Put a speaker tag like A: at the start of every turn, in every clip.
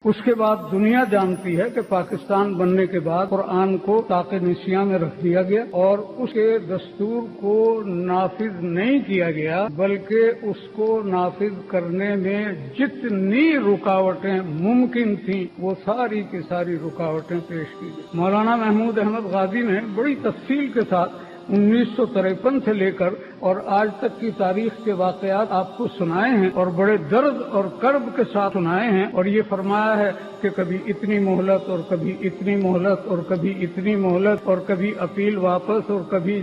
A: اس کے بعد دنیا جانتی ہے کہ پاکستان بننے کے بعد قرآن کو طاق نسیاں میں رکھ دیا گیا اور اس کے دستور کو نافذ نہیں کیا گیا، بلکہ اس کو نافذ کرنے میں جتنی رکاوٹیں ممکن تھیں وہ ساری کی ساری رکاوٹیں پیش کی گئی۔ مولانا محمود احمد غازی نے بڑی تفصیل کے ساتھ 1953 سے لے کر اور آج تک کی تاریخ کے واقعات آپ کو سنائے ہیں اور بڑے درد اور کرب کے ساتھ سنائے ہیں، اور یہ فرمایا ہے کہ کبھی اتنی مہلت اور کبھی اتنی مہلت اور کبھی اتنی مہلت اور کبھی اپیل واپس اور کبھی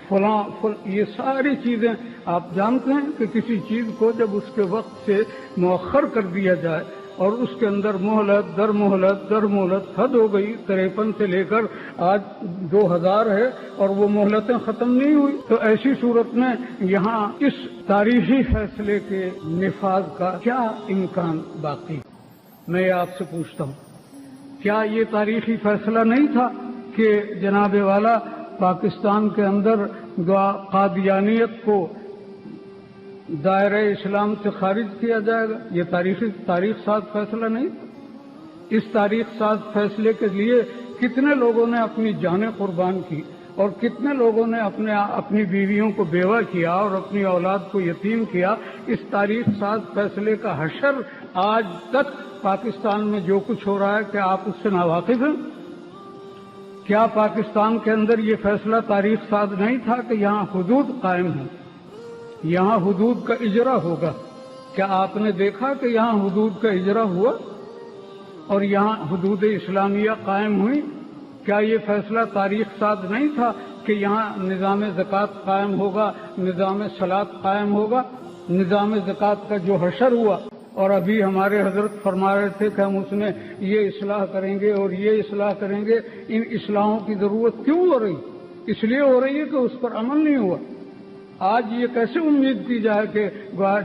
A: فلاں یہ ساری چیزیں آپ جانتے ہیں کہ کسی چیز کو جب اس کے وقت سے مؤخر کر دیا جائے اور اس کے اندر مہلت در مہلت در مہلت حد ہو گئی، 53 سے لے کر آج 2000 ہے اور وہ مہلتیں ختم نہیں ہوئی، تو ایسی صورت میں یہاں اس تاریخی فیصلے کے نفاذ کا کیا امکان باقی؟ میں آپ سے پوچھتا ہوں، کیا یہ تاریخی فیصلہ نہیں تھا کہ جناب والا پاکستان کے اندر قادیانیت کو دائرہ اسلام سے خارج کیا جائے گا؟ یہ تاریخ ساز فیصلہ نہیں تھا؟ اس تاریخ ساز فیصلے کے لیے کتنے لوگوں نے اپنی جانیں قربان کی اور کتنے لوگوں نے اپنی بیویوں کو بیوہ کیا اور اپنی اولاد کو یتیم کیا؟ اس تاریخ ساز فیصلے کا حشر آج تک پاکستان میں جو کچھ ہو رہا ہے کیا آپ اس سے ناواقف ہیں؟ کیا پاکستان کے اندر یہ فیصلہ تاریخ ساز نہیں تھا کہ یہاں حدود قائم ہوں، یہاں حدود کا اجرا ہوگا؟ کیا آپ نے دیکھا کہ یہاں حدود کا اجرا ہوا اور یہاں حدود اسلامیہ قائم ہوئی؟ کیا یہ فیصلہ تاریخ ساز نہیں تھا کہ یہاں نظام زکوٰۃ قائم ہوگا، نظام صلاۃ قائم ہوگا؟ نظام زکوٰۃ کا جو حشر ہوا، اور ابھی ہمارے حضرت فرما رہے تھے کہ ہم اس میں یہ اصلاح کریں گے اور یہ اصلاح کریں گے، ان اصلاحوں کی ضرورت کیوں ہو رہی؟ اس لیے ہو رہی ہے کہ اس پر عمل نہیں ہوا۔ آج یہ کیسے امید کی جائے کہ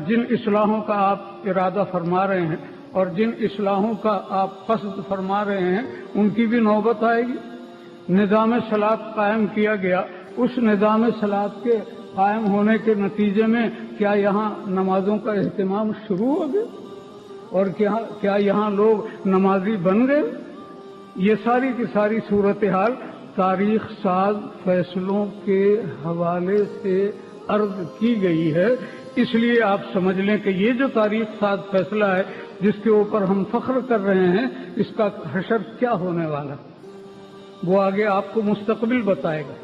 A: جن اصلاحوں کا آپ ارادہ فرما رہے ہیں اور جن اصلاحوں کا آپ قصد فرما رہے ہیں ان کی بھی نوبت آئے گی؟ نظام صلاۃ قائم کیا گیا، اس نظام صلاۃ کے قائم ہونے کے نتیجے میں کیا یہاں نمازوں کا اہتمام شروع ہو گیا اور کیا یہاں لوگ نمازی بن گئے؟ یہ ساری کی ساری صورتحال تاریخ ساز فیصلوں کے حوالے سے عرض کی گئی ہے، اس لیے آپ سمجھ لیں کہ یہ جو تاریخ ساز فیصلہ ہے جس کے اوپر ہم فخر کر رہے ہیں، اس کا حشر کیا ہونے والا وہ آگے آپ کو مستقبل بتائے گا۔